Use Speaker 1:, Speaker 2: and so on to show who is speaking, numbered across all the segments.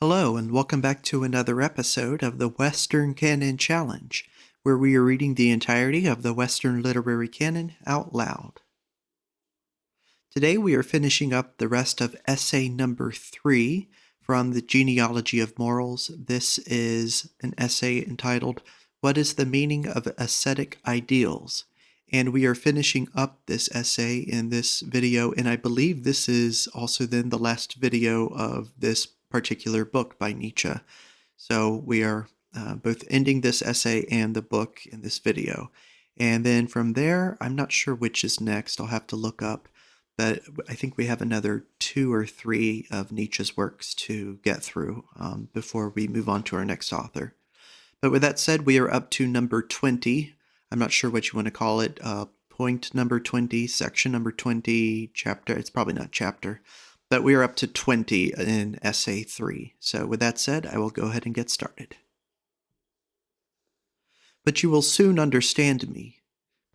Speaker 1: Hello, and welcome back to another episode of the Western Canon Challenge, where we are reading the entirety of the Western literary canon out loud. Today we are finishing up the rest of essay number 3 from the Genealogy of Morals. This is an essay entitled, What is the Meaning of Ascetic Ideals? And we are finishing up this essay in this video, and I believe this is also then the last video of this particular book by Nietzsche. So we are both ending this essay and the book in this video. And then from there, I'm not sure which is next. I'll have to look up. But I think we have another 2 or 3 of Nietzsche's works to get through before we move on to our next author. But with that said, we are up to number 20. I'm not sure what you want to call it. Point number 20, section number 20, chapter. It's probably not chapter. But we are up to 20 in essay 3. So with that said, I will go ahead and get started. But you will soon understand me.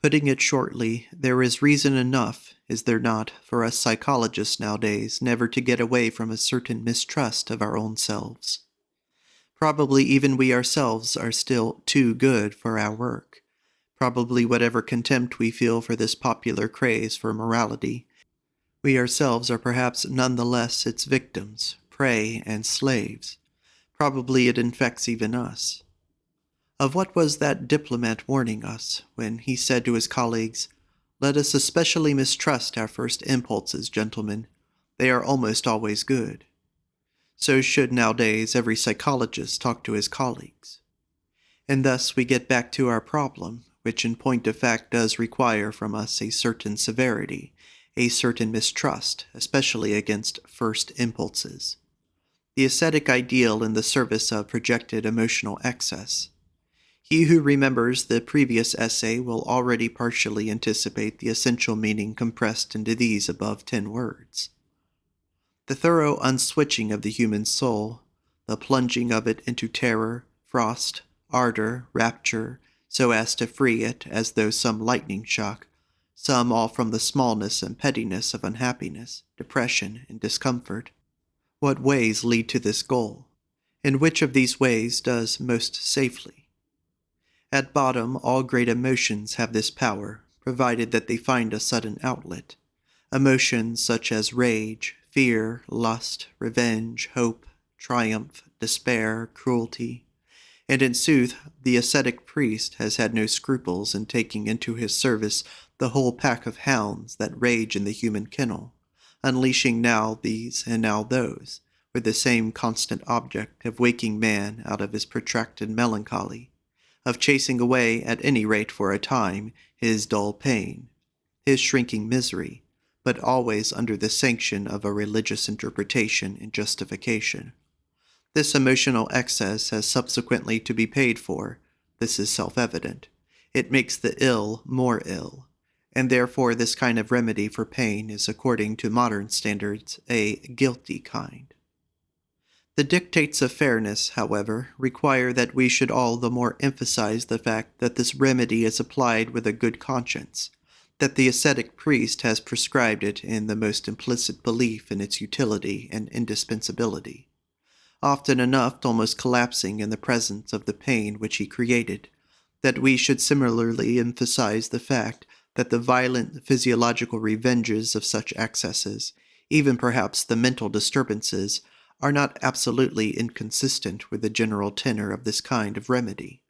Speaker 1: Putting it shortly, there is reason enough, is there not, for us psychologists nowadays never to get away from a certain mistrust of our own selves. Probably even we ourselves are still too good for our work. Probably whatever contempt we feel for this popular craze for morality, we ourselves are perhaps none the less its victims, prey, and slaves. Probably it infects even us. Of what was that diplomat warning us when he said to his colleagues, "Let us especially mistrust our first impulses, gentlemen. They are almost always good." So should nowadays every psychologist talk to his colleagues. And thus we get back to our problem, which in point of fact does require from us a certain severity, a certain mistrust, especially against first impulses. The ascetic ideal in the service of projected emotional excess. He who remembers the previous essay will already partially anticipate the essential meaning compressed into these above 10 words. The thorough unswitching of the human soul, the plunging of it into terror, frost, ardor, rapture, so as to free it as though some lightning shock, some all from the smallness and pettiness of unhappiness, depression, and discomfort. What ways lead to this goal? And which of these ways does most safely? At bottom, all great emotions have this power, provided that they find a sudden outlet. Emotions such as rage, fear, lust, revenge, hope, triumph, despair, cruelty. And in sooth, the ascetic priest has had no scruples in taking into his service the whole pack of hounds that rage in the human kennel, unleashing now these and now those, with the same constant object of waking man out of his protracted melancholy, of chasing away, at any rate for a time, his dull pain, his shrinking misery, but always under the sanction of a religious interpretation and justification. This emotional excess has subsequently to be paid for. This is self-evident. It makes the ill more ill, and therefore this kind of remedy for pain is, according to modern standards, a guilty kind. The dictates of fairness, however, require that we should all the more emphasize the fact that this remedy is applied with a good conscience, that the ascetic priest has prescribed it in the most implicit belief in its utility and indispensability, often enough almost collapsing in the presence of the pain which he created, that we should similarly emphasize the fact that the violent physiological revenges of such excesses, even perhaps the mental disturbances, are not absolutely inconsistent with the general tenor of this kind of remedy.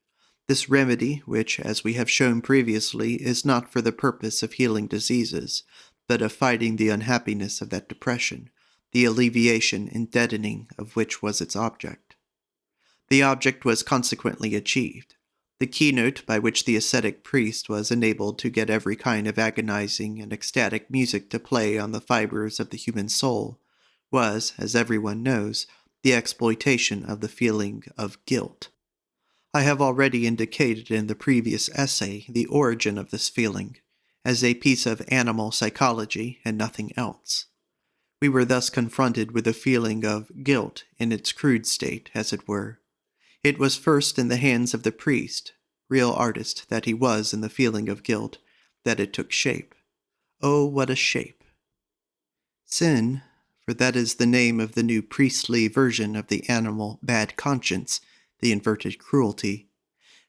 Speaker 1: This remedy, which, as we have shown previously, is not for the purpose of healing diseases, but of fighting the unhappiness of that depression, the alleviation and deadening of which was its object. The object was consequently achieved. The keynote by which the ascetic priest was enabled to get every kind of agonizing and ecstatic music to play on the fibers of the human soul was, as everyone knows, the exploitation of the feeling of guilt. I have already indicated in the previous essay the origin of this feeling, as a piece of animal psychology and nothing else. We were thus confronted with a feeling of guilt in its crude state, as it were. It was first in the hands of the priest, real artist that he was in the feeling of guilt, that it took shape. Oh, what a shape! Sin, for that is the name of the new priestly version of the animal bad conscience, the inverted cruelty,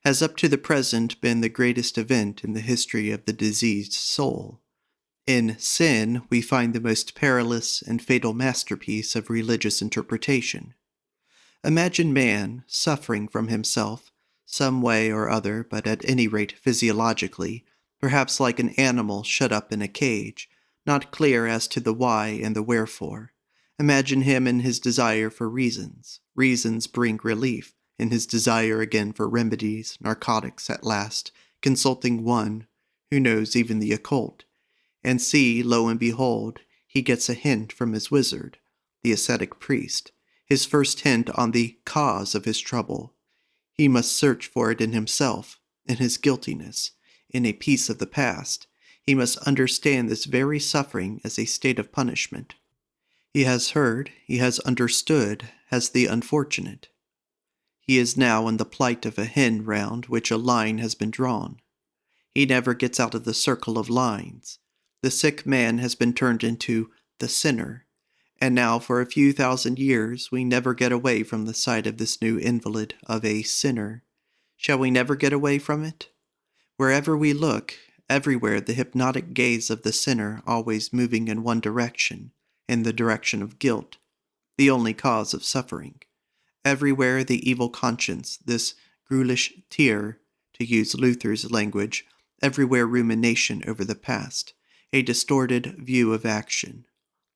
Speaker 1: has up to the present been the greatest event in the history of the diseased soul. In sin, we find the most perilous and fatal masterpiece of religious interpretation. Imagine man suffering from himself, some way or other, but at any rate physiologically, perhaps like an animal shut up in a cage, not clear as to the why and the wherefore. Imagine him in his desire for reasons. Reasons bring relief, in his desire again for remedies, narcotics at last, consulting one who knows even the occult. And see, lo and behold, he gets a hint from his wizard, the ascetic priest, his first hint on the cause of his trouble. He must search for it in himself, in his guiltiness, in a piece of the past. He must understand this very suffering as a state of punishment. He has heard, he has understood, as the unfortunate. He is now in the plight of a hen round which a line has been drawn. He never gets out of the circle of lines. The sick man has been turned into the sinner, and now for a few thousand years we never get away from the sight of this new invalid of a sinner. Shall we never get away from it? Wherever we look, everywhere the hypnotic gaze of the sinner always moving in one direction, in the direction of guilt, the only cause of suffering. Everywhere the evil conscience, this ghoulish tear, to use Luther's language, everywhere rumination over the past, a distorted view of action,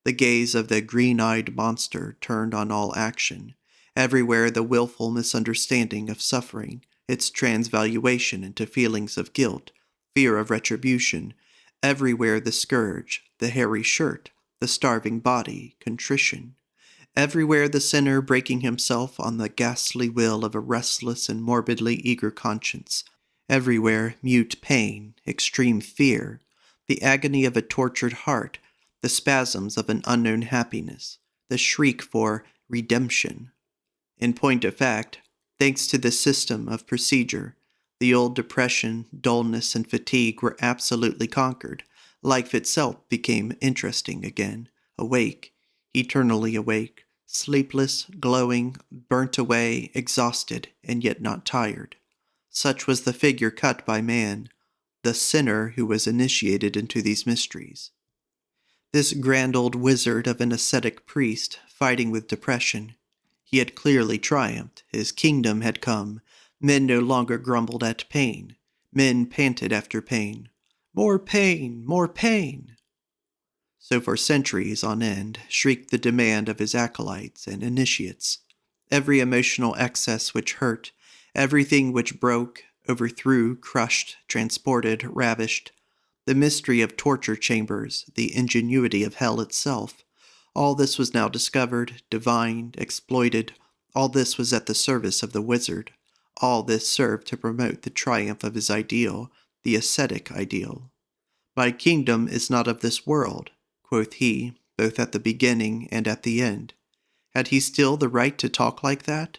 Speaker 1: the gaze of the green-eyed monster turned on all action, everywhere the willful misunderstanding of suffering, its transvaluation into feelings of guilt, fear of retribution, everywhere the scourge, the hairy shirt, the starving body, contrition, everywhere the sinner breaking himself on the ghastly will of a restless and morbidly eager conscience, everywhere mute pain, extreme fear, the agony of a tortured heart, the spasms of an unknown happiness, the shriek for redemption. In point of fact, thanks to this system of procedure, the old depression, dullness, and fatigue were absolutely conquered. Life itself became interesting again, awake, eternally awake, sleepless, glowing, burnt away, exhausted, and yet not tired. Such was the figure cut by man, the sinner who was initiated into these mysteries. This grand old wizard of an ascetic priest fighting with depression, he had clearly triumphed. His kingdom had come. Men no longer grumbled at pain. Men panted after pain. More pain! More pain! So for centuries on end shrieked the demand of his acolytes and initiates. Every emotional excess which hurt, everything which broke, overthrew, crushed, transported, ravished, the mystery of torture chambers, the ingenuity of hell itself, all this was now discovered, divined, exploited. All this was at the service of the wizard. All this served to promote the triumph of his ideal, the ascetic ideal. "My kingdom is not of this world," quoth he, both at the beginning and at the end. Had he still the right to talk like that?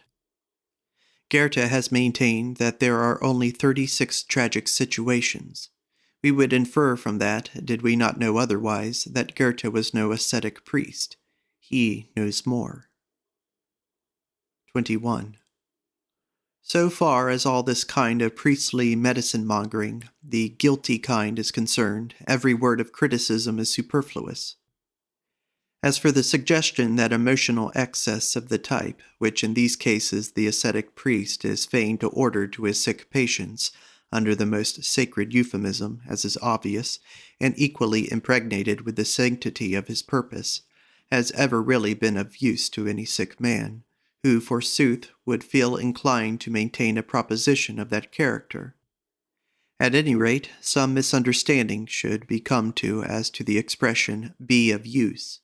Speaker 1: Goethe has maintained that there are only 36 tragic situations. We would infer from that, did we not know otherwise, that Goethe was no ascetic priest. He knows more. 21. So far as all this kind of priestly medicine-mongering, the guilty kind, is concerned, every word of criticism is superfluous. As for the suggestion that emotional excess of the type, which in these cases the ascetic priest is fain to order to his sick patients, under the most sacred euphemism, as is obvious, and equally impregnated with the sanctity of his purpose, has ever really been of use to any sick man, who, forsooth, would feel inclined to maintain a proposition of that character. At any rate, some misunderstanding should be come to as to the expression, be of use.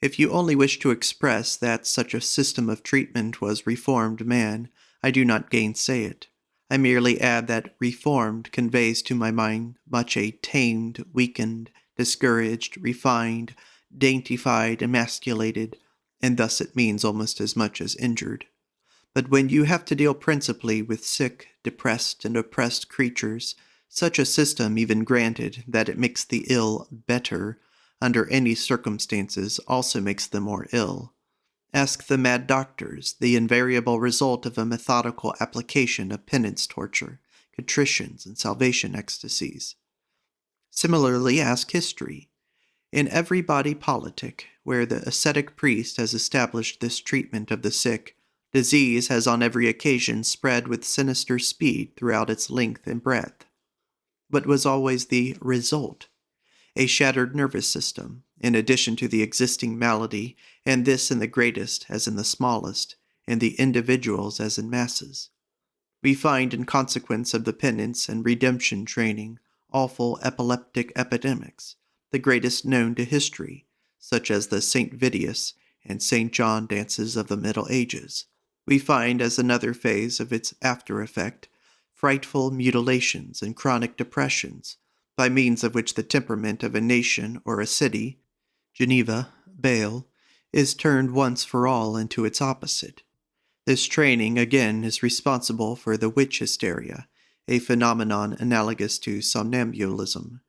Speaker 1: If you only wish to express that such a system of treatment was reformed man, I do not gainsay it. I merely add that reformed conveys to my mind much a tamed, weakened, discouraged, refined, daintified, emasculated, and thus it means almost as much as injured. But when you have to deal principally with sick, depressed, and oppressed creatures, such a system, even granted that it makes the ill better, under any circumstances also makes them more ill. Ask the mad doctors, the invariable result of a methodical application of penance torture, contritions, and salvation ecstasies. Similarly, ask history. In every body politic, where the ascetic priest has established this treatment of the sick, disease has on every occasion spread with sinister speed throughout its length and breadth. What was always the result? A shattered nervous system, in addition to the existing malady, and this in the greatest as in the smallest, in the individuals as in masses. We find, in consequence of the penance and redemption training, awful epileptic epidemics, the greatest known to history, such as the St. Vitus and St. John dances of the Middle Ages. We find, as another phase of its after effect, frightful mutilations and chronic depressions, by means of which the temperament of a nation or a city, Geneva, Bale, is turned once for all into its opposite. This training, again, is responsible for the witch hysteria, a phenomenon analogous to somnambulism.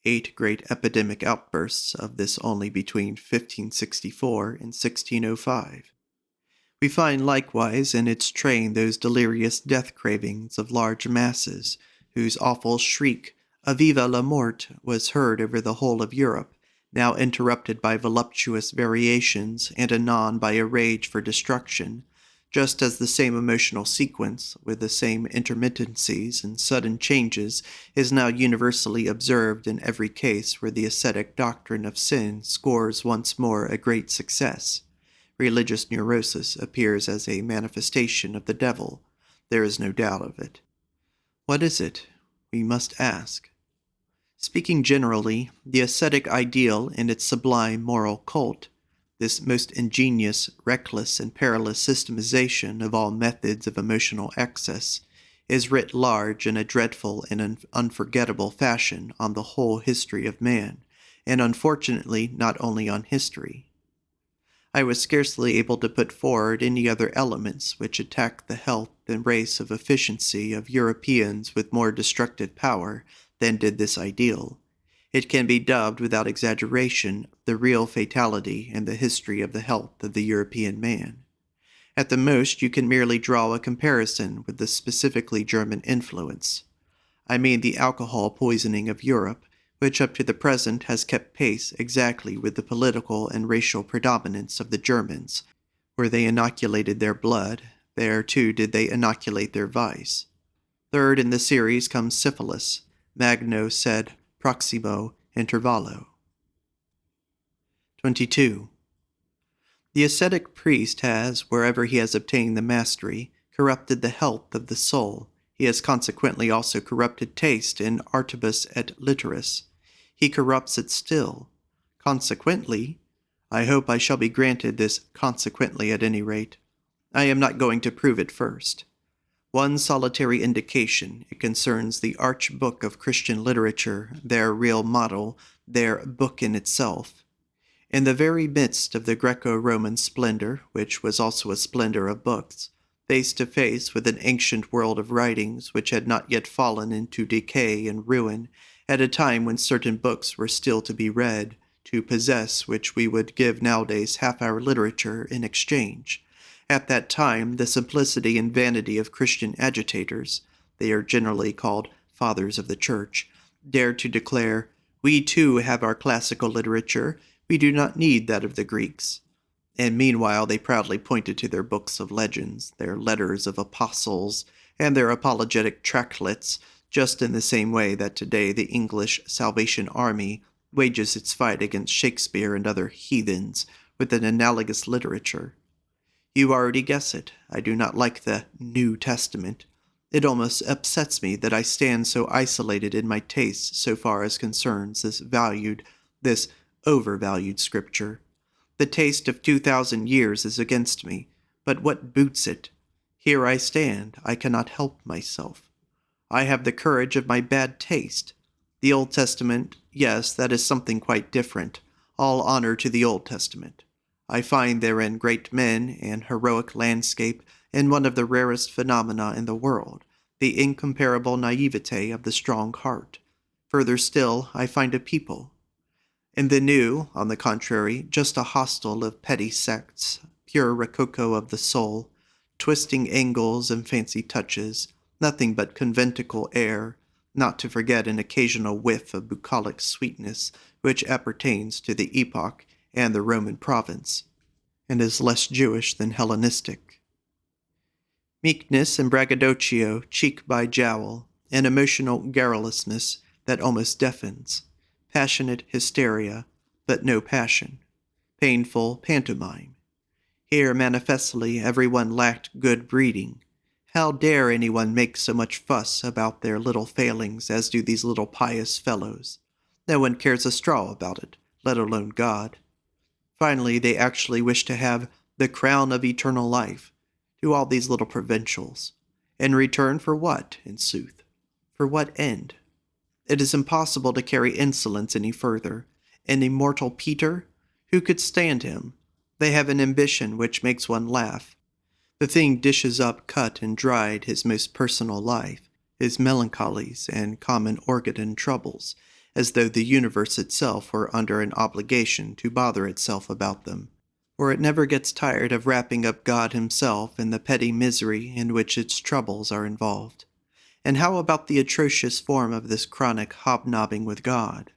Speaker 1: 8 great epidemic outbursts of this only between 1564 and 1605. We find likewise in its train those delirious death cravings of large masses, whose awful shriek, "Aviva la mort," was heard over the whole of Europe, now interrupted by voluptuous variations and anon by a rage for destruction, just as the same emotional sequence, with the same intermittencies and sudden changes, is now universally observed in every case where the ascetic doctrine of sin scores once more a great success. Religious neurosis appears as a manifestation of the devil. There is no doubt of it. What is it? We must ask. Speaking generally, the ascetic ideal and its sublime moral cult, this most ingenious, reckless, and perilous systemization of all methods of emotional excess, is writ large in a dreadful and unforgettable fashion on the whole history of man, and unfortunately not only on history. I was scarcely able to put forward any other elements which attack the health and race of efficiency of Europeans with more destructive power than did this ideal. It can be dubbed, without exaggeration, the real fatality and the history of the health of the European man. At the most, you can merely draw a comparison with the specifically German influence. I mean the alcohol poisoning of Europe, which up to the present has kept pace exactly with the political and racial predominance of the Germans. Where they inoculated their blood, there too did they inoculate their vice. Third in the series comes syphilis, magno sed proximo intervallo. 22. The ascetic priest has, wherever he has obtained the mastery, corrupted the health of the soul. He has consequently also corrupted taste in artibus et literis. He corrupts it still. Consequently, I hope I shall be granted this consequently at any rate. I am not going to prove it first. One solitary indication, it concerns the arch book of Christian literature, their real model, their book in itself. In the very midst of the Greco-Roman splendor, which was also a splendor of books, face to face with an ancient world of writings which had not yet fallen into decay and ruin, at a time when certain books were still to be read, to possess which we would give nowadays half our literature in exchange. At that time, the simplicity and vanity of Christian agitators, they are generally called fathers of the church, dared to declare, "We too have our classical literature, we do not need that of the Greeks." And meanwhile they proudly pointed to their books of legends, their letters of apostles, and their apologetic tractlets, just in the same way that today the English Salvation Army wages its fight against Shakespeare and other heathens with an analogous literature. You already guess it. I do not like the New Testament. It almost upsets me that I stand so isolated in my tastes so far as concerns this overvalued scripture. The taste of 2,000 years is against me, but what boots it? Here I stand, I cannot help myself. I have the courage of my bad taste. The Old Testament, yes, that is something quite different. All honor to the Old Testament. I find therein great men, an heroic landscape, and one of the rarest phenomena in the world, the incomparable naivete of the strong heart. Further still, I find a people. In the new, on the contrary, just a hostel of petty sects, pure rococo of the soul, twisting angles and fancy touches, nothing but conventicle air, not to forget an occasional whiff of bucolic sweetness which appertains to the epoch and the Roman province, and is less Jewish than Hellenistic. Meekness and braggadocio cheek by jowl, an emotional garrulousness that almost deafens, passionate hysteria, but no passion, painful pantomime. Here manifestly everyone lacked good breeding. How dare anyone make so much fuss about their little failings as do these little pious fellows? No one cares a straw about it, let alone God. Finally, they actually wish to have the crown of eternal life, to all these little provincials. In return for what, in sooth? For what end? It is impossible to carry insolence any further. An immortal Peter? Who could stand him? They have an ambition which makes one laugh. The thing dishes up cut and dried his most personal life, his melancholies and common organ troubles, as though the universe itself were under an obligation to bother itself about them. For it never gets tired of wrapping up God himself in the petty misery in which its troubles are involved. And how about the atrocious form of this chronic hobnobbing with God?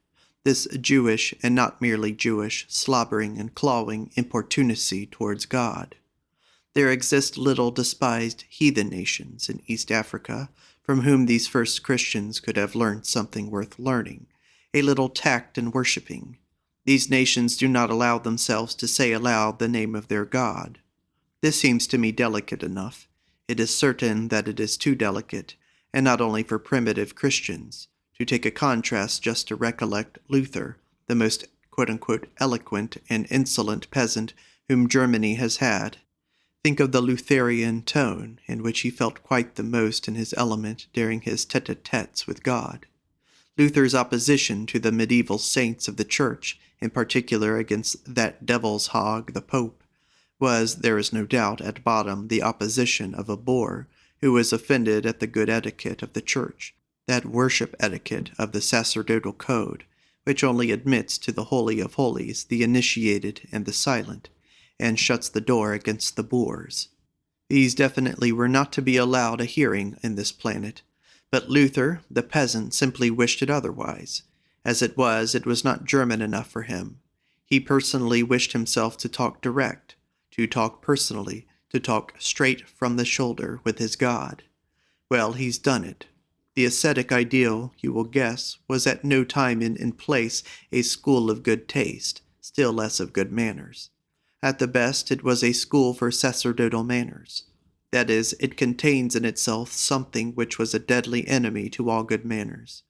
Speaker 1: This Jewish, and not merely Jewish, slobbering and clawing importunacy towards God? There exist little despised heathen nations in East Africa, from whom these first Christians could have learned something worth learning, a little tact in worshipping. These nations do not allow themselves to say aloud the name of their God. This seems to me delicate enough. It is certain that it is too delicate, and not only for primitive Christians. To take a contrast just to recollect Luther, the most quote-unquote eloquent and insolent peasant whom Germany has had. Think of the Lutheran tone in which he felt quite the most in his element during his tete-a-tetes with God. Luther's opposition to the medieval saints of the Church, in particular against that devil's hog, the Pope, was, there is no doubt, at bottom the opposition of a boor who was offended at the good etiquette of the Church, that worship etiquette of the sacerdotal code, which only admits to the Holy of Holies the initiated and the silent, and shuts the door against the boors. These definitely were not to be allowed a hearing in this planet, but Luther, the peasant, simply wished it otherwise. As it was not German enough for him. He personally wished himself to talk direct, to talk personally, to talk straight from the shoulder with his God. Well, he's done it. The ascetic ideal, you will guess, was at no time in place a school of good taste, still less of good manners. At the best, it was a school for sacerdotal manners. That is, it contains in itself something which was a deadly enemy to all good manners.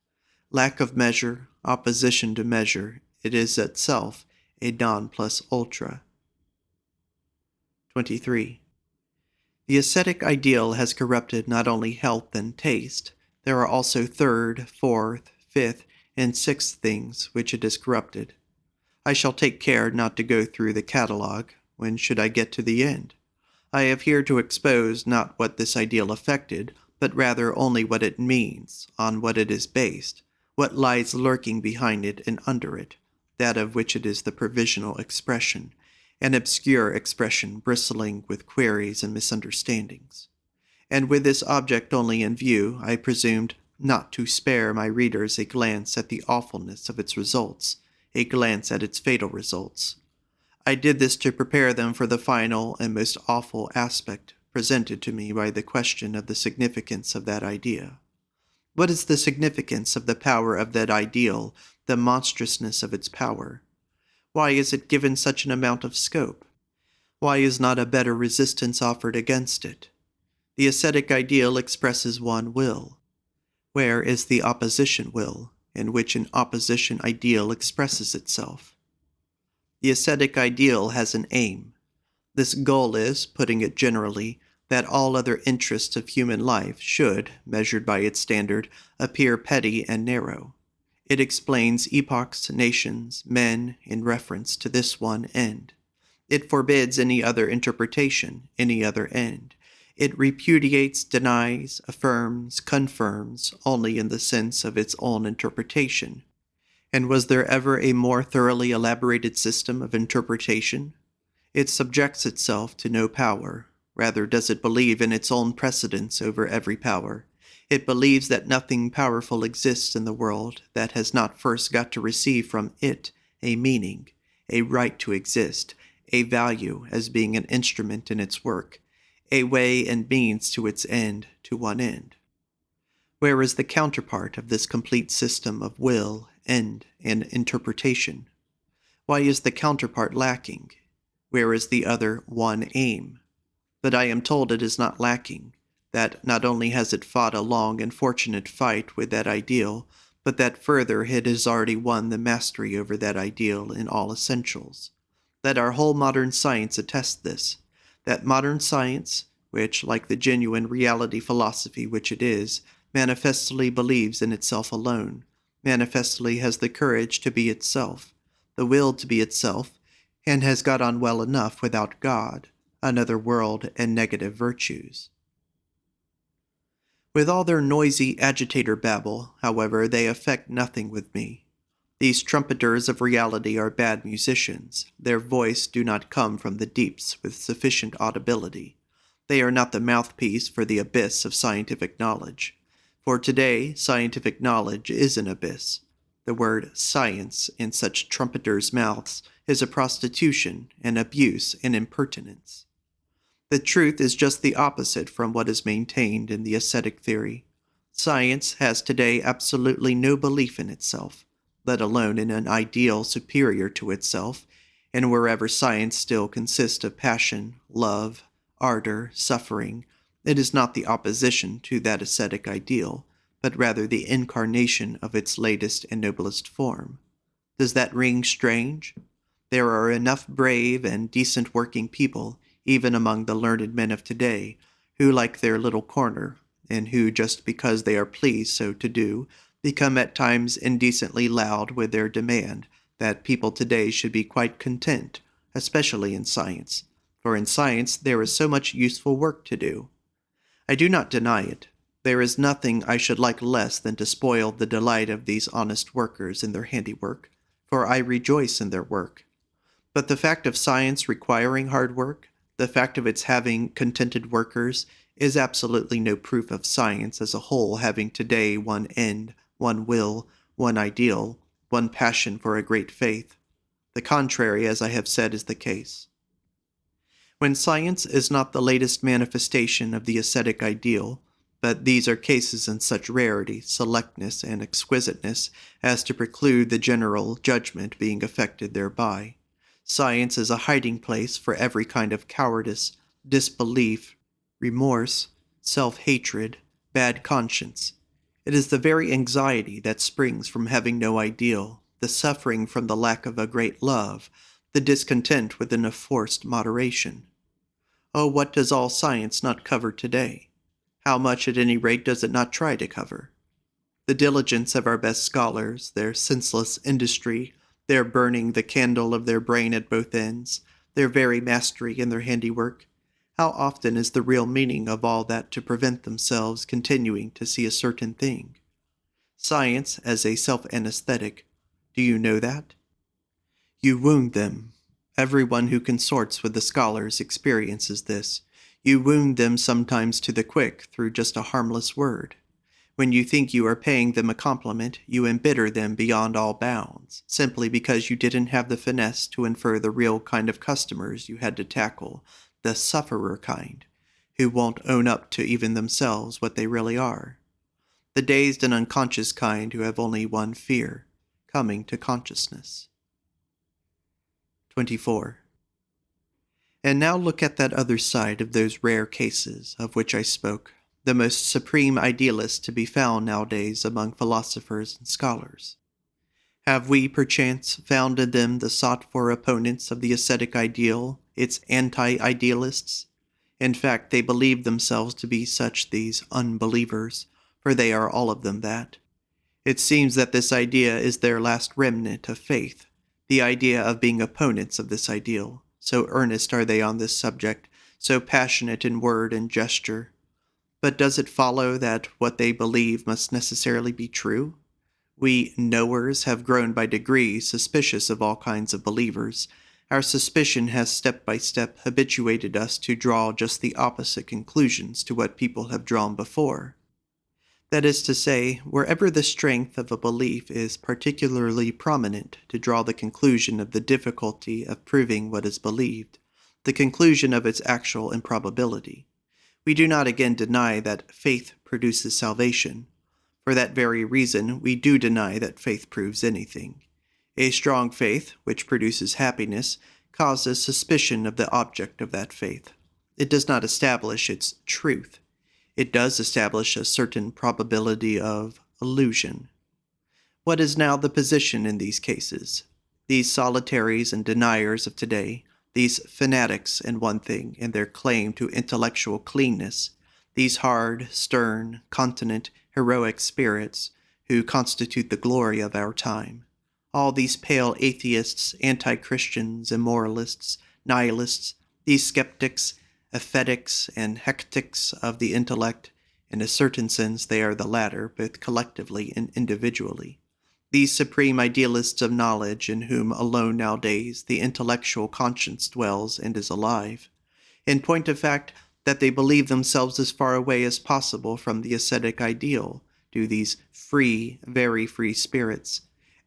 Speaker 1: Lack of measure, opposition to measure, it is itself a non plus ultra. 23. The ascetic ideal has corrupted not only health and taste, there are also third, fourth, fifth, and sixth things which it has corrupted. I shall take care not to go through the catalogue. When should I get to the end? I have here to expose not what this ideal affected, but rather only what it means, on what it is based, what lies lurking behind it and under it, that of which it is the provisional expression, an obscure expression bristling with queries and misunderstandings. And with this object only in view, I presumed not to spare my readers a glance at the awfulness of its results, a glance at its fatal results. I did this to prepare them for the final and most awful aspect presented to me by the question of the significance of that idea. What is the significance of the power of that ideal, the monstrousness of its power? Why is it given such an amount of scope? Why is not a better resistance offered against it? The ascetic ideal expresses one will. Where is the opposition will, in which an opposition ideal expresses itself? The ascetic ideal has an aim. This goal is, putting it generally, that all other interests of human life should, measured by its standard, appear petty and narrow. It explains epochs, nations, men, in reference to this one end. It forbids any other interpretation, any other end. It repudiates, denies, affirms, confirms, only in the sense of its own interpretation. And was there ever a more thoroughly elaborated system of interpretation? It subjects itself to no power. Rather does it believe in its own precedence over every power. It believes that nothing powerful exists in the world that has not first got to receive from it a meaning, a right to exist, a value as being an instrument in its work, a way and means to its end, to one end. Where is the counterpart of this complete system of will, end, and interpretation? Why is the counterpart lacking? Where is the other one aim? But I am told it is not lacking, that not only has it fought a long and fortunate fight with that ideal, but that further it has already won the mastery over that ideal in all essentials. Let our whole modern science attest this, that modern science, which, like the genuine reality philosophy which it is, manifestly believes in itself alone, manifestly has the courage to be itself, the will to be itself, and has got on well enough without God, another world, and negative virtues. With all their noisy agitator babble, however, they affect nothing with me. These trumpeters of reality are bad musicians. Their voice do not come from the deeps with sufficient audibility. They are not the mouthpiece for the abyss of scientific knowledge. For today, scientific knowledge is an abyss. The word science in such trumpeters' mouths is a prostitution, an abuse, an impertinence. The truth is just the opposite from what is maintained in the ascetic theory. Science has today absolutely no belief in itself, let alone in an ideal superior to itself, and wherever science still consists of passion, love, ardor, suffering, it is not the opposition to that ascetic ideal, but rather the incarnation of its latest and noblest form. Does that ring strange? There are enough brave and decent working people, even among the learned men of today, who like their little corner, and who, just because they are pleased so to do, become at times indecently loud with their demand that people today should be quite content, especially in science, for in science there is so much useful work to do. I do not deny it. There is nothing I should like less than to spoil the delight of these honest workers in their handiwork, for I rejoice in their work. But the fact of science requiring hard work, the fact of its having contented workers, is absolutely no proof of science as a whole having today one end, one will, one ideal, one passion for a great faith. The contrary, as I have said, is the case. When science is not the latest manifestation of the ascetic ideal, but these are cases in such rarity, selectness, and exquisiteness as to preclude the general judgment being affected thereby. Science is a hiding place for every kind of cowardice, disbelief, remorse, self-hatred, bad conscience. It is the very anxiety that springs from having no ideal, the suffering from the lack of a great love, the discontent within a forced moderation. Oh, what does all science not cover today? How much at any rate does it not try to cover? The diligence of our best scholars, their senseless industry, their burning the candle of their brain at both ends, their very mastery in their handiwork, how often is the real meaning of all that to prevent themselves continuing to see a certain thing? Science as a self-anesthetic, do you know that? You wound them. Everyone who consorts with the scholars experiences this. You wound them sometimes to the quick through just a harmless word. When you think you are paying them a compliment, you embitter them beyond all bounds, simply because you didn't have the finesse to infer the real kind of customers you had to tackle, the sufferer kind, who won't own up to even themselves what they really are. The dazed and unconscious kind who have only one fear, coming to consciousness. 24. And now look at that other side of those rare cases of which I spoke, the most supreme idealists to be found nowadays among philosophers and scholars. Have we, perchance, found in them the sought-for opponents of the ascetic ideal, its anti-idealists? In fact, they believe themselves to be such, these unbelievers, for they are all of them that. It seems that this idea is their last remnant of faith, the idea of being opponents of this ideal. So earnest are they on this subject, so passionate in word and gesture. But does it follow that what they believe must necessarily be true? We knowers have grown by degrees suspicious of all kinds of believers. Our suspicion has step by step habituated us to draw just the opposite conclusions to what people have drawn before. That is to say, wherever the strength of a belief is particularly prominent to draw the conclusion of the difficulty of proving what is believed, the conclusion of its actual improbability. We do not again deny that faith produces salvation. For that very reason, we do deny that faith proves anything. A strong faith, which produces happiness, causes suspicion of the object of that faith. It does not establish its truth. It does establish a certain probability of illusion. What is now the position in these cases? These solitaries and deniers of today, these fanatics in one thing in their claim to intellectual cleanness, these hard, stern, continent, heroic spirits who constitute the glory of our time, all these pale atheists, anti-Christians, immoralists, nihilists, these skeptics, ascetics, and hectics of the intellect, in a certain sense they are the latter, both collectively and individually. These supreme idealists of knowledge in whom alone nowadays the intellectual conscience dwells and is alive. In point of fact, that they believe themselves as far away as possible from the ascetic ideal, do these free, very free spirits.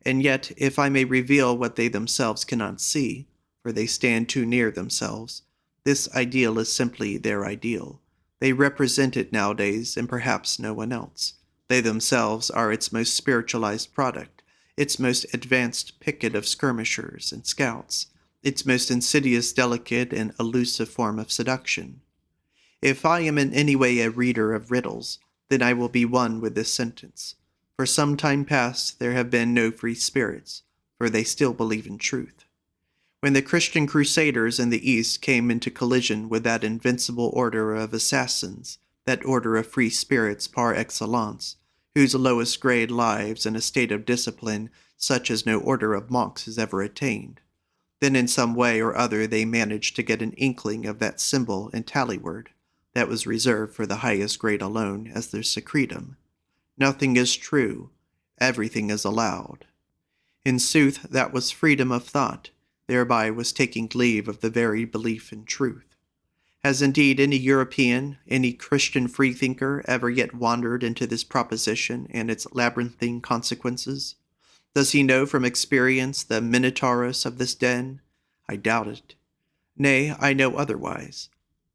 Speaker 1: And yet, if I may reveal what they themselves cannot see, for they stand too near themselves, this ideal is simply their ideal. They represent it nowadays, and perhaps no one else. They themselves are its most spiritualized product, its most advanced picket of skirmishers and scouts, its most insidious, delicate, and elusive form of seduction. If I am in any way a reader of riddles, then I will be one with this sentence. For some time past there have been no free spirits, for they still believe in truth. When the Christian crusaders in the East came into collision with that invincible order of assassins, that order of free spirits par excellence, whose lowest grade lives in a state of discipline such as no order of monks has ever attained, then in some way or other they managed to get an inkling of that symbol and tally word that was reserved for the highest grade alone as their secretum. Nothing is true, everything is allowed. In sooth, that was freedom of thought, thereby was taking leave of the very belief in truth. Has indeed any European, any Christian freethinker ever yet wandered into this proposition and its labyrinthine consequences? Does he know from experience the Minotauros of this den? I doubt it. Nay, I know otherwise.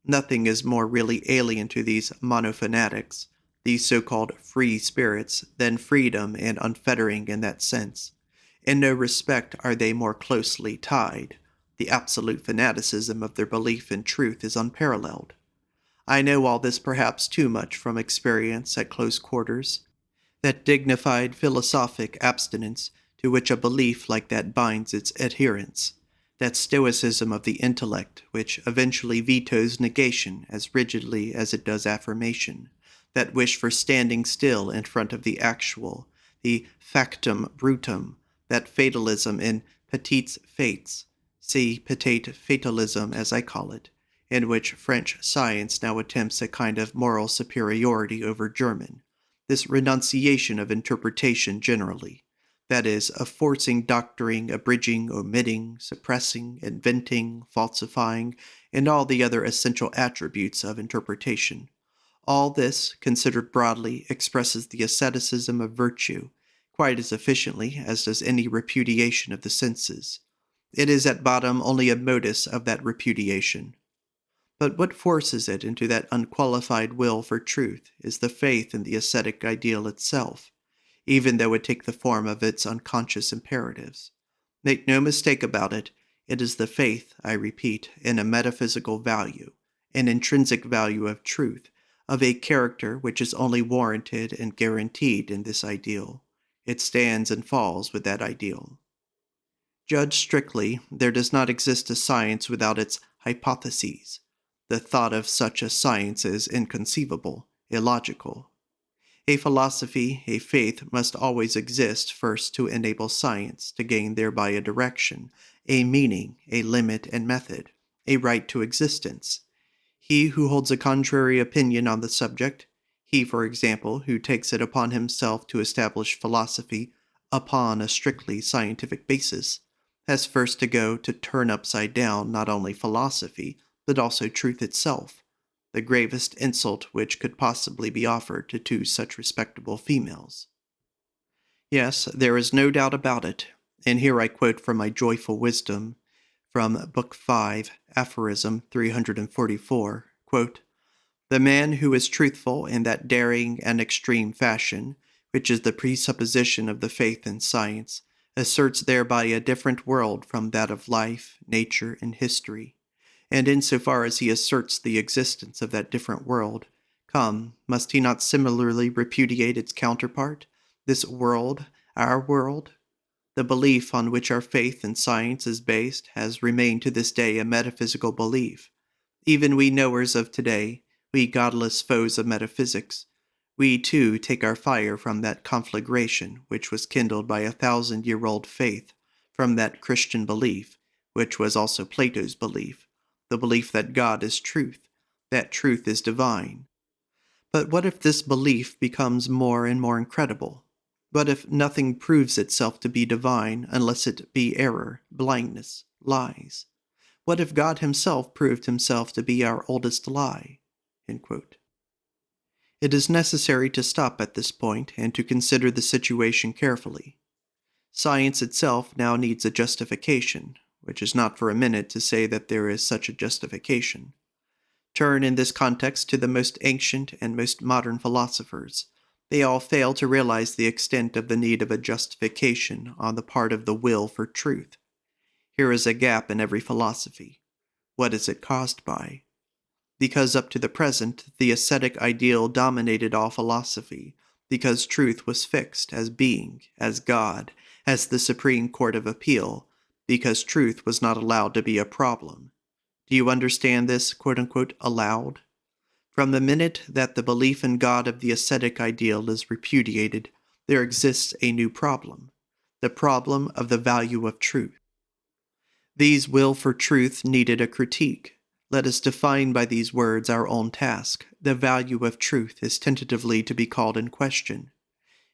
Speaker 1: Nothing is more really alien to these monofanatics, these so-called free spirits, than freedom and unfettering in that sense. In no respect are they more closely tied. The absolute fanaticism of their belief in truth is unparalleled. I know all this perhaps too much from experience at close quarters. That dignified philosophic abstinence to which a belief like that binds its adherents. That stoicism of the intellect which eventually vetoes negation as rigidly as it does affirmation. That wish for standing still in front of the actual, the factum brutum, that fatalism in petites fates, see petite fatalism as I call it, in which French science now attempts a kind of moral superiority over German, this renunciation of interpretation generally, that is, of forcing, doctoring, abridging, omitting, suppressing, inventing, falsifying, and all the other essential attributes of interpretation. All this, considered broadly, expresses the asceticism of virtue, quite as efficiently as does any repudiation of the senses. It is at bottom only a modus of that repudiation. But what forces it into that unqualified will for truth is the faith in the ascetic ideal itself, even though it take the form of its unconscious imperatives. Make no mistake about it, it is the faith, I repeat, in a metaphysical value, an intrinsic value of truth, of a character which is only warranted and guaranteed in this ideal. It stands and falls with that ideal. Judged strictly, there does not exist a science without its hypotheses. The thought of such a science is inconceivable, illogical. A philosophy, a faith must always exist first to enable science to gain thereby a direction, a meaning, a limit and method, a right to existence. He who holds a contrary opinion on the subject, he, for example, who takes it upon himself to establish philosophy upon a strictly scientific basis, has first to go to turn upside down not only philosophy, but also truth itself, the gravest insult which could possibly be offered to two such respectable females. Yes, there is no doubt about it, and here I quote from my Joyful Wisdom, from Book 5, Aphorism 344, quote, "The man who is truthful in that daring and extreme fashion, which is the presupposition of the faith in science, asserts thereby a different world from that of life, nature, and history. And insofar as he asserts the existence of that different world, come, must he not similarly repudiate its counterpart, this world, our world? The belief on which our faith in science is based has remained to this day a metaphysical belief. Even we knowers of today, we godless foes of metaphysics, we too take our fire from that conflagration which was kindled by 1,000-year-old faith, from that Christian belief, which was also Plato's belief, the belief that God is truth, that truth is divine. But what if this belief becomes more and more incredible? What if nothing proves itself to be divine unless it be error, blindness, lies? What if God himself proved himself to be our oldest lie?" End quote. It is necessary to stop at this point and to consider the situation carefully. Science itself now needs a justification, which is not for a minute to say that there is such a justification. Turn in this context to the most ancient and most modern philosophers. They all fail to realize the extent of the need of a justification on the part of the will for truth. Here is a gap in every philosophy. What is it caused by? Because up to the present, the ascetic ideal dominated all philosophy, because truth was fixed as being, as God, as the supreme court of appeal, because truth was not allowed to be a problem. Do you understand this, quote-unquote, allowed? From the minute that the belief in God of the ascetic ideal is repudiated, there exists a new problem, the problem of the value of truth. These will for truth needed a critique. Let us define by these words our own task. The value of truth is tentatively to be called in question.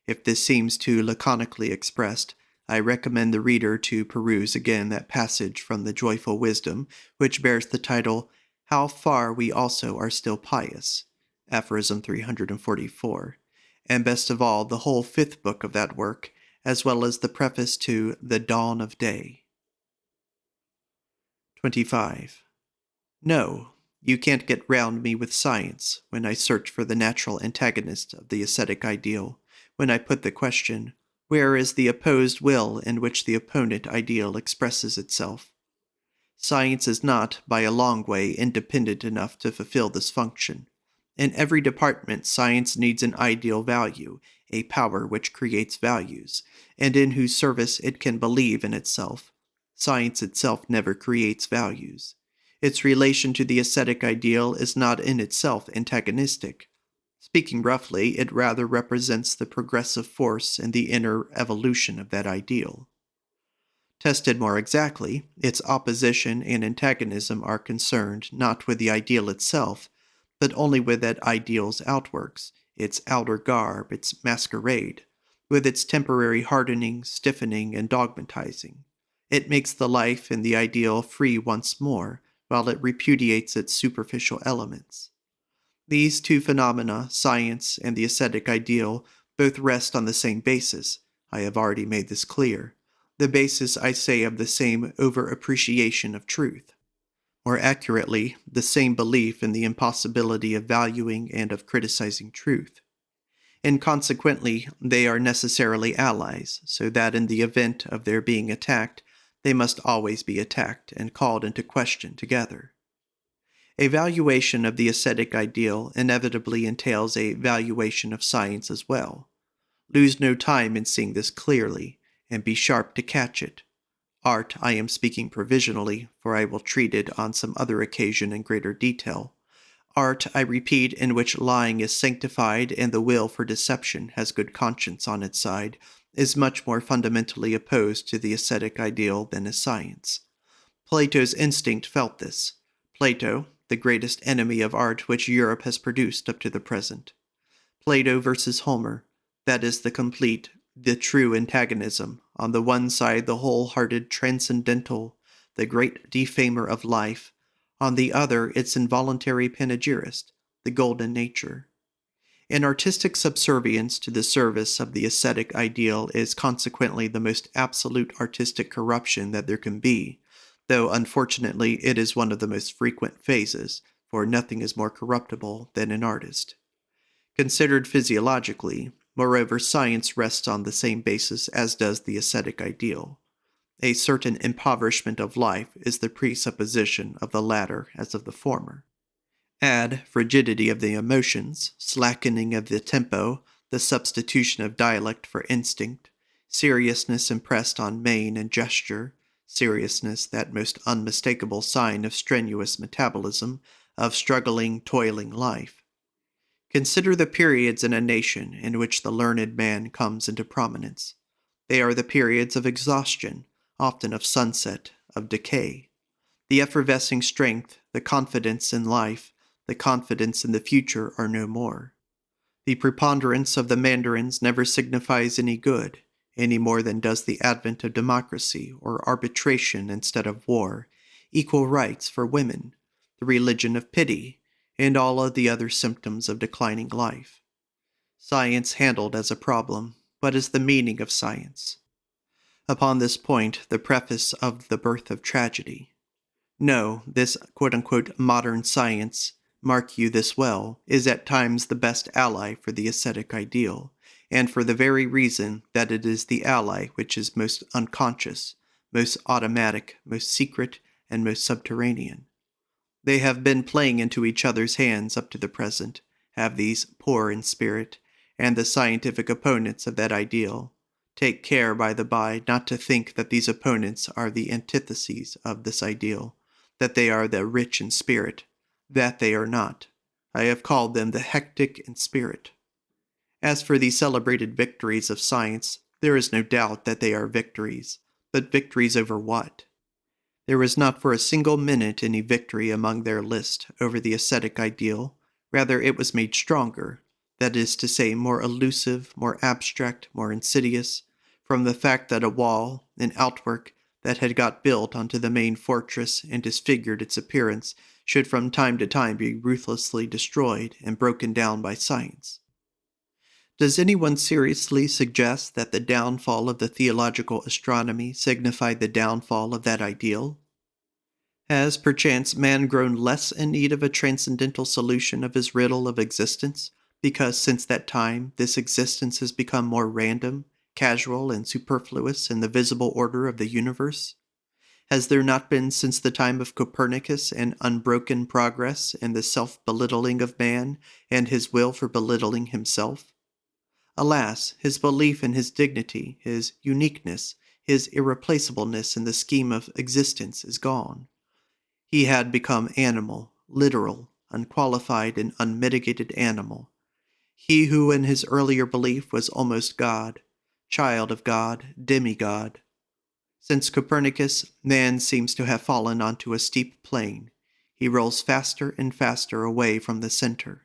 Speaker 1: If this seems too laconically expressed, I recommend the reader to peruse again that passage from the Joyful Wisdom, which bears the title, "How Far We Also Are Still Pious," Aphorism 344, and best of all, the whole 5th book of that work, as well as the preface to The Dawn of Day. 25. No, you can't get round me with science when I search for the natural antagonist of the ascetic ideal, when I put the question, where is the opposed will in which the opponent ideal expresses itself? Science is not, by a long way, independent enough to fulfill this function. In every department, science needs an ideal value, a power which creates values, and in whose service it can believe in itself. Science itself never creates values. Its relation to the ascetic ideal is not in itself antagonistic. Speaking roughly, it rather represents the progressive force in the inner evolution of that ideal. Tested more exactly, its opposition and antagonism are concerned not with the ideal itself, but only with that ideal's outworks, its outer garb, its masquerade, with its temporary hardening, stiffening, and dogmatizing. It makes the life in the ideal free once more, while it repudiates its superficial elements. These two phenomena, science and the ascetic ideal, both rest on the same basis. I have already made this clear. The basis, I say, of the same over-appreciation of truth. More accurately, the same belief in the impossibility of valuing and of criticizing truth. And consequently, they are necessarily allies, so that in the event of their being attacked, they must always be attacked and called into question together. A valuation of the ascetic ideal inevitably entails a valuation of science as well. Lose no time in seeing this clearly, and be sharp to catch it. Art, I am speaking provisionally, for I will treat it on some other occasion in greater detail. Art, I repeat, in which lying is sanctified and the will for deception has good conscience on its side, is much more fundamentally opposed to the ascetic ideal than is science. Plato's instinct felt this. Plato, the greatest enemy of art which Europe has produced up to the present. Plato versus Homer, that is the complete, the true antagonism. On the one side, the wholehearted transcendental, the great defamer of life. On the other, its involuntary panegyrist, the golden nature. An artistic subservience to the service of the ascetic ideal is consequently the most absolute artistic corruption that there can be, though unfortunately it is one of the most frequent phases, for nothing is more corruptible than an artist. Considered physiologically, moreover, science rests on the same basis as does the ascetic ideal. A certain impoverishment of life is the presupposition of the latter as of the former. Add frigidity of the emotions, slackening of the tempo, the substitution of dialect for instinct, seriousness impressed on mien and gesture, seriousness, that most unmistakable sign of strenuous metabolism, of struggling, toiling life. Consider the periods in a nation in which the learned man comes into prominence. They are the periods of exhaustion, often of sunset, of decay. The effervescing strength, the confidence in life, the confidence in the future are no more. The preponderance of the mandarins never signifies any good, any more than does the advent of democracy or arbitration instead of war, equal rights for women, the religion of pity, and all of the other symptoms of declining life. Science handled as a problem. What is the meaning of science? Upon this point, the preface of The Birth of Tragedy. No, this quote-unquote modern science, mark you this well, is at times the best ally for the ascetic ideal, and for the very reason that it is the ally which is most unconscious, most automatic, most secret, and most subterranean. They have been playing into each other's hands up to the present, have these poor in spirit, and the scientific opponents of that ideal. Take care, by the by, not to think that these opponents are the antitheses of this ideal, that they are the rich in spirit. That they are not. I have called them the hectic in spirit. As for the celebrated victories of science, there is no doubt that they are victories, but victories over what? There was not for a single minute any victory among their list over the ascetic ideal, rather it was made stronger, that is to say more elusive, more abstract, more insidious, from the fact that a wall, an outwork, that had got built onto the main fortress and disfigured its appearance should from time to time be ruthlessly destroyed and broken down by science. Does anyone seriously suggest that the downfall of the theological astronomy signified the downfall of that ideal? Has, perchance, man grown less in need of a transcendental solution of his riddle of existence, because since that time this existence has become more random, casual, and superfluous in the visible order of the universe? Has there not been since the time of Copernicus an unbroken progress in the self-belittling of man and his will for belittling himself? Alas, his belief in his dignity, his uniqueness, his irreplaceableness in the scheme of existence is gone. He had become animal, literal, unqualified and unmitigated animal. He who in his earlier belief was almost God, child of God, demigod. Since Copernicus, man seems to have fallen onto a steep plane. He rolls faster and faster away from the center.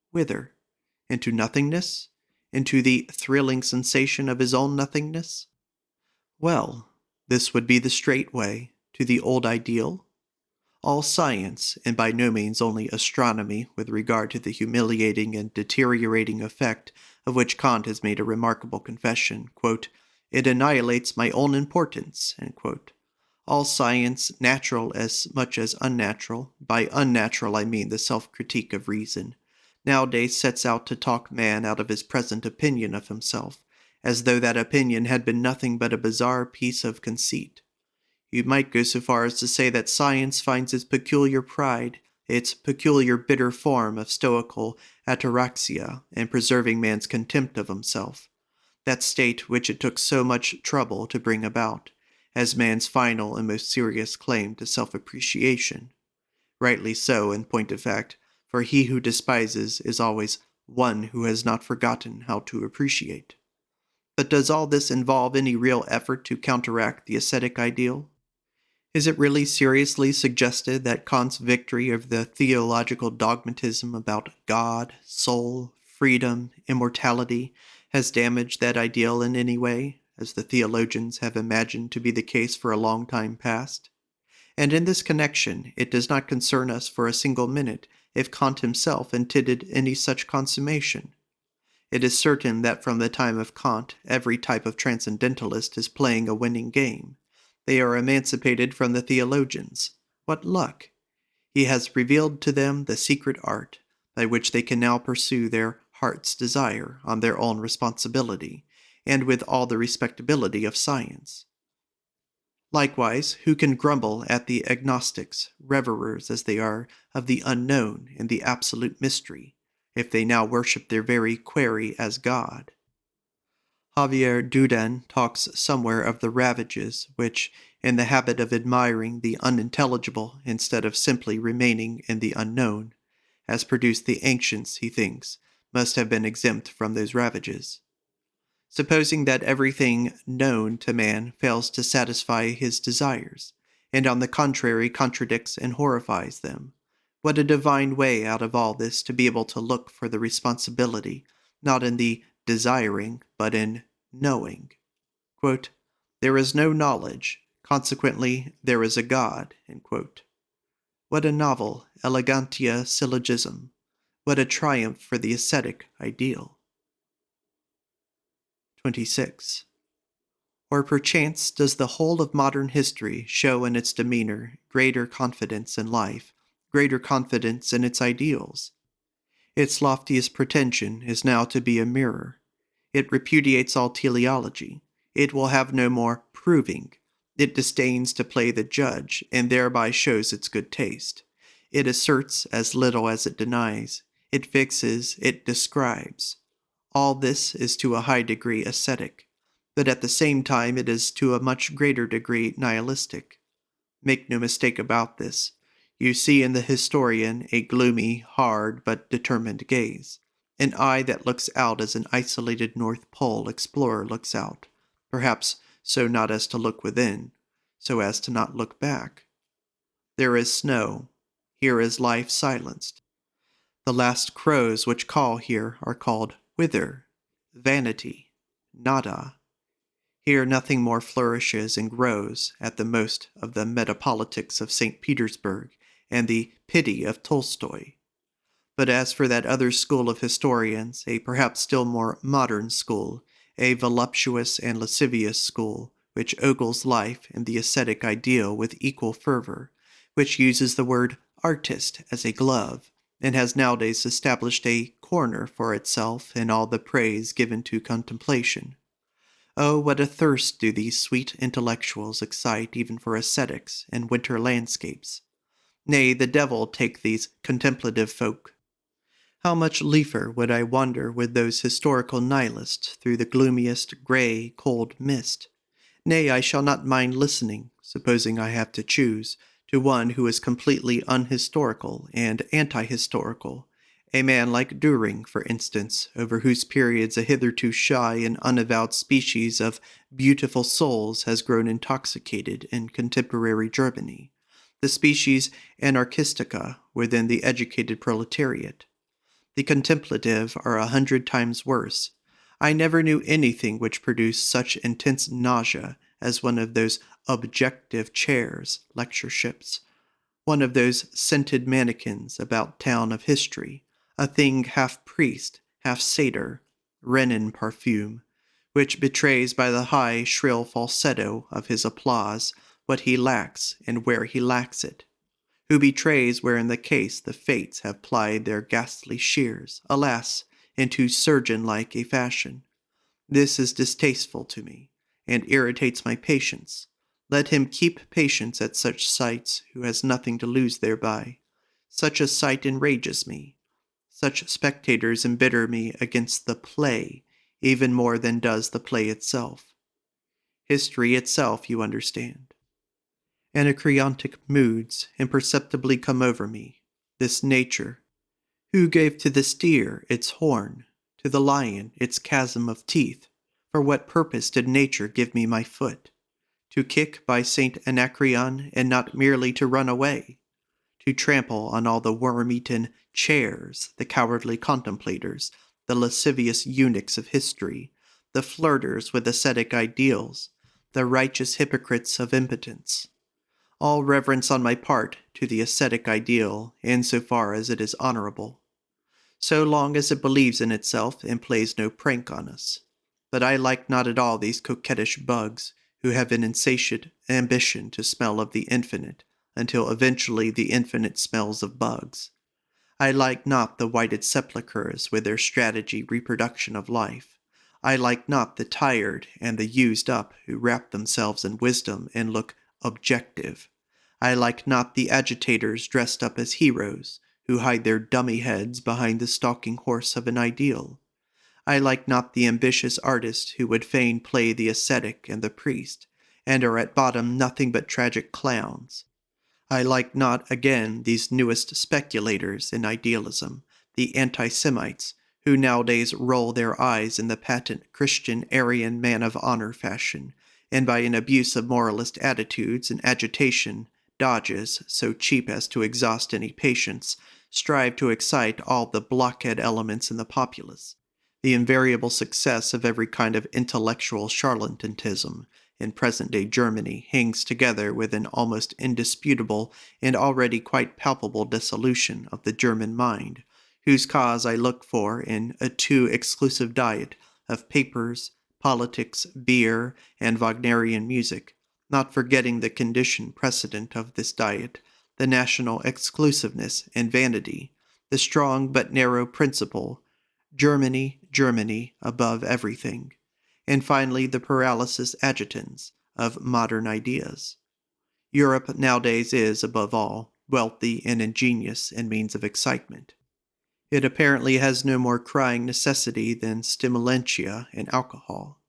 Speaker 1: Whither? Into nothingness? Into the thrilling sensation of his own nothingness? Well, this would be the straight way to the old ideal. All science, and by no means only astronomy with regard to the humiliating and deteriorating effect of which Kant has made a remarkable confession, quote, "It annihilates my own importance," end quote. All science, natural as much as unnatural, by unnatural I mean the self-critique of reason, nowadays sets out to talk man out of his present opinion of himself, as though that opinion had been nothing but a bizarre piece of conceit. You might go so far as to say that science finds its peculiar pride, its peculiar bitter form of stoical ataraxia in preserving man's contempt of himself, that state which it took so much trouble to bring about, as man's final and most serious claim to self-appreciation. Rightly so, in point of fact, for he who despises is always one who has not forgotten how to appreciate. But does all this involve any real effort to counteract the ascetic ideal? Is it really seriously suggested that Kant's victory of the theological dogmatism about God, soul, freedom, immortality, has damaged that ideal in any way, as the theologians have imagined to be the case for a long time past. And in this connection, it does not concern us for a single minute if Kant himself intended any such consummation. It is certain that from the time of Kant, every type of transcendentalist is playing a winning game. They are emancipated from the theologians. What luck! He has revealed to them the secret art, by which they can now pursue their heart's desire on their own responsibility, and with all the respectability of science. Likewise, who can grumble at the agnostics, revelers as they are of the unknown and the absolute mystery, if they now worship their very quarry as God? Javier Duden talks somewhere of the ravages which, in the habit of admiring the unintelligible instead of simply remaining in the unknown, has produced the ancients, he thinks, must have been exempt from those ravages. Supposing that everything known to man fails to satisfy his desires, and on the contrary contradicts and horrifies them, what a divine way out of all this to be able to look for the responsibility, not in the desiring, but in knowing. Quote, "There is no knowledge, consequently there is a God." End quote. What a novel elegantia syllogism! What a triumph for the ascetic ideal! 26. Or perchance does the whole of modern history show in its demeanor greater confidence in life, greater confidence in its ideals? Its loftiest pretension is now to be a mirror. It repudiates all teleology. It will have no more proving. It disdains to play the judge, and thereby shows its good taste. It asserts as little as it denies. It fixes, it describes. All this is to a high degree ascetic, but at the same time it is to a much greater degree nihilistic. Make no mistake about this. You see in the historian a gloomy, hard, but determined gaze, an eye that looks out as an isolated North Pole explorer looks out, perhaps so not as to look within, so as to not look back. There is snow. Here is life silenced. The last crows which call here are called whither, vanity, nada. Here nothing more flourishes and grows at the most of the metapolitics of St. Petersburg and the pity of Tolstoy. But as for that other school of historians, a perhaps still more modern school, a voluptuous and lascivious school, which ogles life and the ascetic ideal with equal fervor, which uses the word artist as a glove, and has nowadays established a corner for itself in all the praise given to contemplation. Oh, what a thirst do these sweet intellectuals excite even for ascetics and winter landscapes! Nay, the devil take these contemplative folk. How much liefer would I wander with those historical nihilists through the gloomiest, grey, cold mist. Nay, I shall not mind listening, supposing I have to choose, to one who is completely unhistorical and anti-historical, a man like Düring, for instance, over whose periods a hitherto shy and unavowed species of beautiful souls has grown intoxicated in contemporary Germany, the species anarchistica within the educated proletariat. The contemplative are 100 times worse. I never knew anything which produced such intense nausea as one of those objective chairs, lectureships, one of those scented mannequins about town of history, a thing half priest, half satyr, Renin perfume, which betrays by the high, shrill falsetto of his applause what he lacks and where he lacks it, who betrays where in the case the fates have plied their ghastly shears, alas, into surgeon-like a fashion. This is distasteful to me, and irritates my patience. Let him keep patience at such sights who has nothing to lose thereby. Such a sight enrages me. Such spectators embitter me against the play, even more than does the play itself. History itself, you understand. Anacreontic moods imperceptibly come over me. This nature. Who gave to the steer its horn, to the lion its chasm of teeth? For what purpose did nature give me my foot? To kick by St. Anacreon, and not merely to run away. To trample on all the worm-eaten chairs, the cowardly contemplators, the lascivious eunuchs of history, the flirters with ascetic ideals, the righteous hypocrites of impotence. All reverence on my part to the ascetic ideal insofar as it is honorable, so long as it believes in itself and plays no prank on us. But I like not at all these coquettish bugs who have an insatiate ambition to smell of the infinite, until eventually the infinite smells of bugs. I like not the whited sepulchres with their strategy reproduction of life. I like not the tired and the used up who wrap themselves in wisdom and look objective. I like not the agitators dressed up as heroes, who hide their dummy heads behind the stalking horse of an ideal. I like not the ambitious artist who would fain play the ascetic and the priest, and are at bottom nothing but tragic clowns. I like not, again, these newest speculators in idealism, the anti-Semites, who nowadays roll their eyes in the patent Christian Aryan man of honor fashion, and by an abuse of moralist attitudes and agitation, dodges, so cheap as to exhaust any patience, strive to excite all the blockhead elements in the populace. The invariable success of every kind of intellectual charlatanism in present-day Germany hangs together with an almost indisputable and already quite palpable dissolution of the German mind, whose cause I look for in a too exclusive diet of papers, politics, beer, and Wagnerian music, not forgetting the condition precedent of this diet, the national exclusiveness and vanity, the strong but narrow principle, Germany, Germany, above everything, and finally the paralysis agitans of modern ideas. Europe nowadays is, above all, wealthy and ingenious in means of excitement. It apparently has no more crying necessity than stimulantia and alcohol.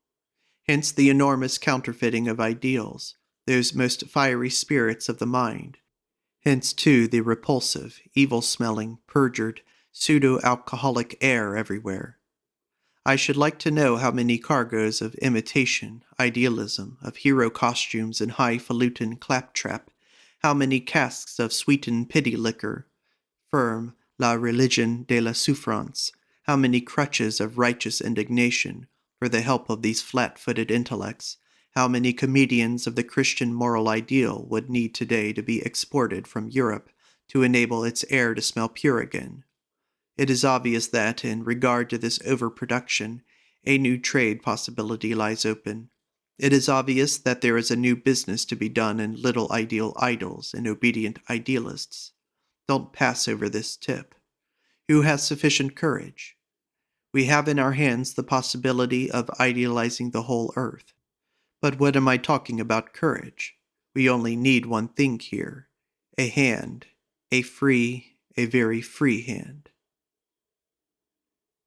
Speaker 1: Hence the enormous counterfeiting of ideals, those most fiery spirits of the mind. Hence, too, the repulsive, evil-smelling, perjured, pseudo-alcoholic air everywhere. I should like to know how many cargoes of imitation, idealism, of hero costumes and highfalutin claptrap, how many casks of sweetened pity liquor, firm la religion de la souffrance, how many crutches of righteous indignation, for the help of these flat-footed intellects, how many comedians of the Christian moral ideal would need today to be exported from Europe to enable its air to smell pure again. It is obvious that, in regard to this overproduction, a new trade possibility lies open. It is obvious that there is a new business to be done in little ideal idols and obedient idealists. Don't pass over this tip. Who has sufficient courage? We have in our hands the possibility of idealizing the whole earth. But what am I talking about courage? We only need one thing here. A hand. A very free hand.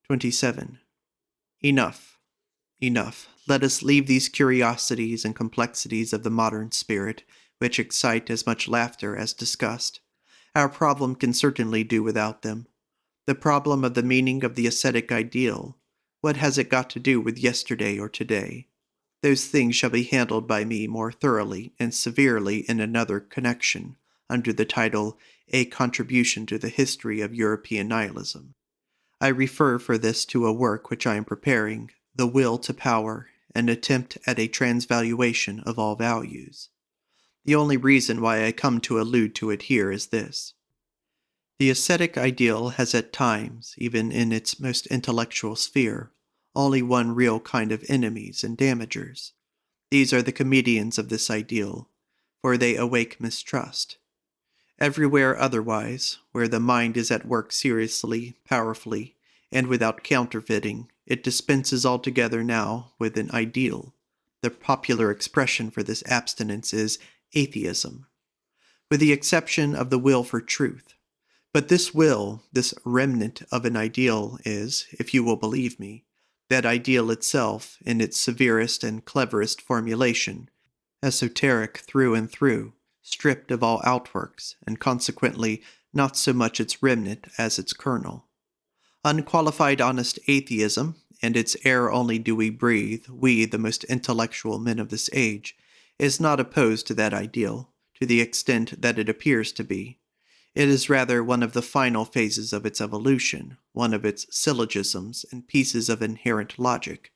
Speaker 1: 27. Enough. Enough. Let us leave these curiosities and complexities of the modern spirit, which excite as much laughter as disgust. Our problem can certainly do without them. The problem of the meaning of the ascetic ideal. What has it got to do with yesterday or today? Those things shall be handled by me more thoroughly and severely in another connection, under the title, A Contribution to the History of European Nihilism. I refer for this to a work which I am preparing, The Will to Power, an attempt at a transvaluation of all values. The only reason why I come to allude to it here is this. The ascetic ideal has at times, even in its most intellectual sphere, only one real kind of enemies and damagers. These are the comedians of this ideal, for they awake mistrust. Everywhere otherwise, where the mind is at work seriously, powerfully, and without counterfeiting, it dispenses altogether now with an ideal. The popular expression for this abstinence is atheism, with the exception of the will for truth. But this will, this remnant of an ideal is, if you will believe me, that ideal itself in its severest and cleverest formulation, esoteric through and through, stripped of all outworks, and consequently not so much its remnant as its kernel. Unqualified honest atheism, and its air only do we breathe, we, the most intellectual men of this age, is not opposed to that ideal, to the extent that it appears to be. It is rather one of the final phases of its evolution, one of its syllogisms and pieces of inherent logic.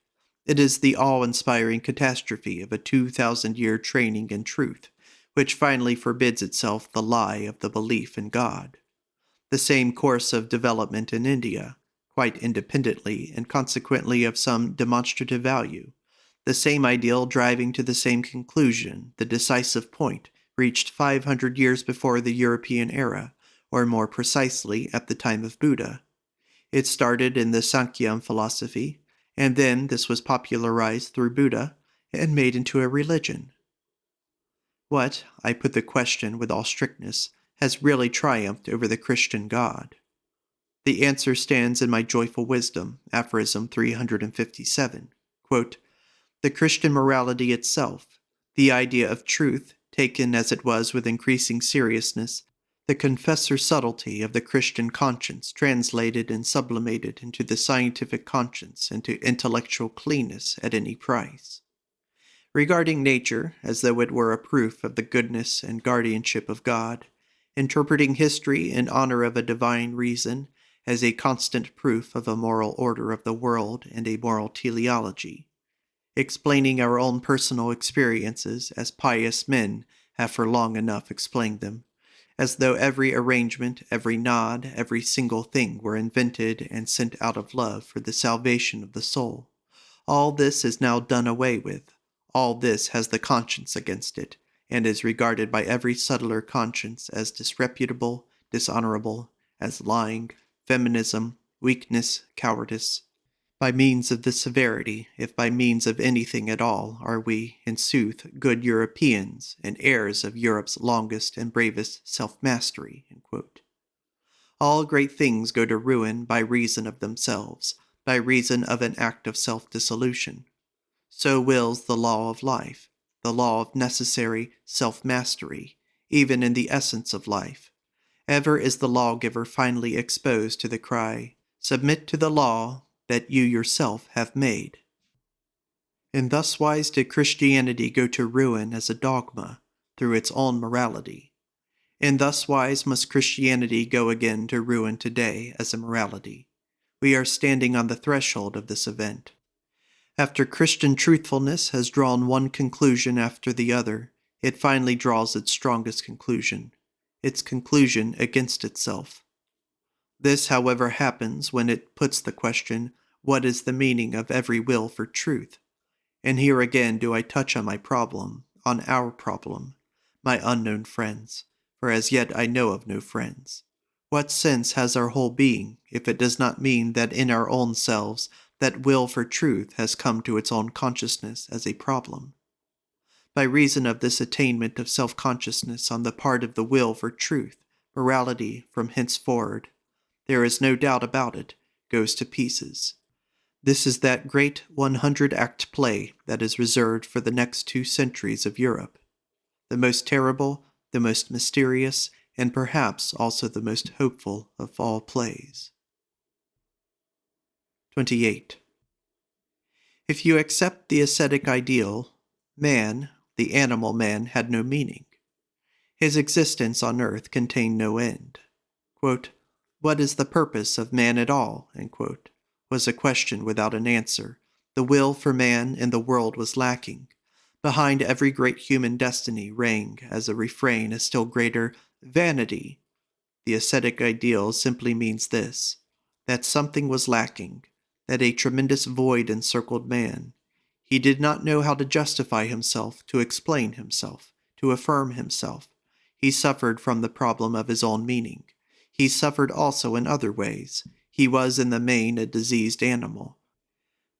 Speaker 1: It is the awe-inspiring catastrophe of a 2,000-year training in truth, which finally forbids itself the lie of the belief in God. The same course of development in India, quite independently and consequently of some demonstrative value. The same ideal driving to the same conclusion, the decisive point, reached 500 years before the European era, or more precisely at the time of Buddha. It started in the Sankhya philosophy, and then this was popularized through Buddha and made into a religion. What, I put the question with all strictness, has really triumphed over the Christian God? The answer stands in my joyful wisdom, aphorism 357. Quote, the Christian morality itself, the idea of truth, taken as it was with increasing seriousness, the confessor subtlety of the Christian conscience translated and sublimated into the scientific conscience and to intellectual cleanness at any price. Regarding nature as though it were a proof of the goodness and guardianship of God, interpreting history in honor of a divine reason as a constant proof of a moral order of the world and a moral teleology, explaining our own personal experiences as pious men have for long enough explained them, as though every arrangement, every nod, every single thing were invented and sent out of love for the salvation of the soul. All this is now done away with. All this has the conscience against it, and is regarded by every subtler conscience as disreputable, dishonorable, as lying, feminism, weakness, cowardice. By means of this severity, if by means of anything at all, are we, in sooth, good Europeans, and heirs of Europe's longest and bravest self-mastery. All great things go to ruin by reason of themselves, by reason of an act of self-dissolution. So wills the law of life, the law of necessary self-mastery, even in the essence of life. Ever is the lawgiver finally exposed to the cry, submit to the law that you yourself have made. In thus wise did Christianity go to ruin as a dogma, through its own morality. In thus wise must Christianity go again to ruin today as a morality. We are standing on the threshold of this event. After Christian truthfulness has drawn one conclusion after the other, it finally draws its strongest conclusion, its conclusion against itself. This, however, happens when it puts the question, what is the meaning of every will for truth? And here again do I touch on my problem, on our problem, my unknown friends, for as yet I know of no friends. What sense has our whole being if it does not mean that in our own selves that will for truth has come to its own consciousness as a problem? By reason of this attainment of self-consciousness on the part of the will for truth, morality from henceforward, there is no doubt about it, goes to pieces. This is that great 100-act play that is reserved for the next 2 centuries of Europe, the most terrible, the most mysterious, and perhaps also the most hopeful of all plays. 28. If you accept the ascetic ideal, man, the animal man, had no meaning. His existence on earth contained no end. Quote, what is the purpose of man at all? Was a question without an answer. The will for man in the world was lacking. Behind every great human destiny rang, as a refrain, a still greater vanity. The ascetic ideal simply means this, that something was lacking, that a tremendous void encircled man. He did not know how to justify himself, to explain himself, to affirm himself. He suffered from the problem of his own meaning. He suffered also in other ways. He was in the main a diseased animal.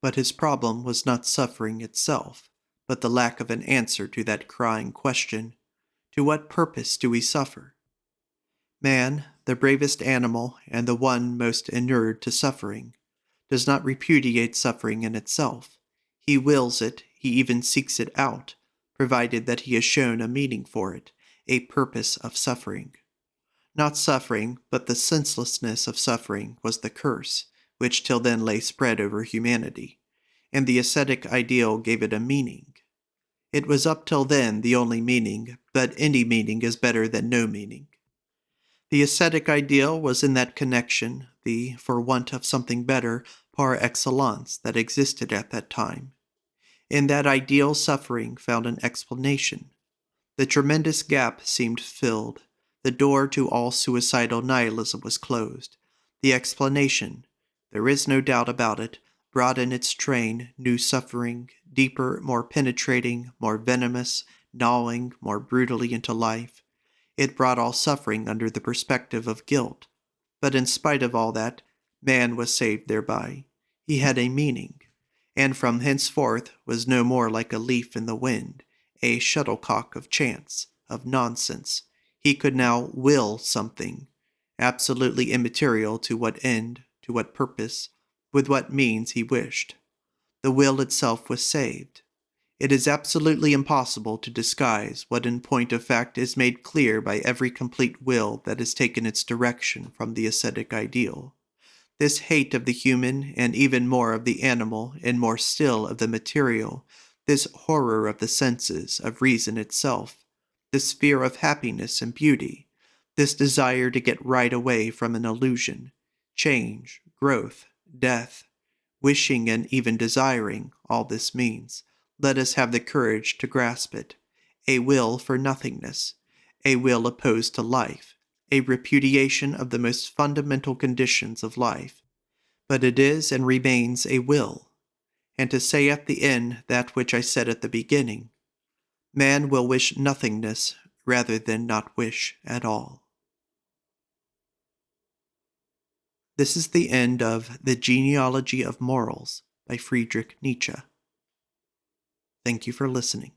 Speaker 1: But his problem was not suffering itself, but the lack of an answer to that crying question, to what purpose do we suffer? Man, the bravest animal and the one most inured to suffering, does not repudiate suffering in itself. He wills it, he even seeks it out, provided that he has shown a meaning for it, a purpose of suffering. Not suffering, but the senselessness of suffering was the curse, which till then lay spread over humanity, and the ascetic ideal gave it a meaning. It was up till then the only meaning, but any meaning is better than no meaning. The ascetic ideal was in that connection, the, for want of something better, par excellence that existed at that time. In that ideal, suffering found an explanation. The tremendous gap seemed filled. The door to all suicidal nihilism was closed. The explanation, there is no doubt about it, brought in its train new suffering, deeper, more penetrating, more venomous, gnawing more brutally into life. It brought all suffering under the perspective of guilt. But in spite of all that, man was saved thereby. He had a meaning, and from henceforth was no more like a leaf in the wind, a shuttlecock of chance, of nonsense. He could now will something, absolutely immaterial to what end, to what purpose, with what means he wished. The will itself was saved. It is absolutely impossible to disguise what in point of fact is made clear by every complete will that has taken its direction from the ascetic ideal. This hate of the human, and even more of the animal, and more still of the material, this horror of the senses, of reason itself, this fear of happiness and beauty, this desire to get right away from an illusion, change, growth, death, wishing and even desiring, all this means. Let us have the courage to grasp it. A will for nothingness, a will opposed to life, a repudiation of the most fundamental conditions of life. But it is and remains a will. And to say at the end that which I said at the beginning, man will wish nothingness rather than not wish at all. This is the end of The Genealogy of Morals by Friedrich Nietzsche. Thank you for listening.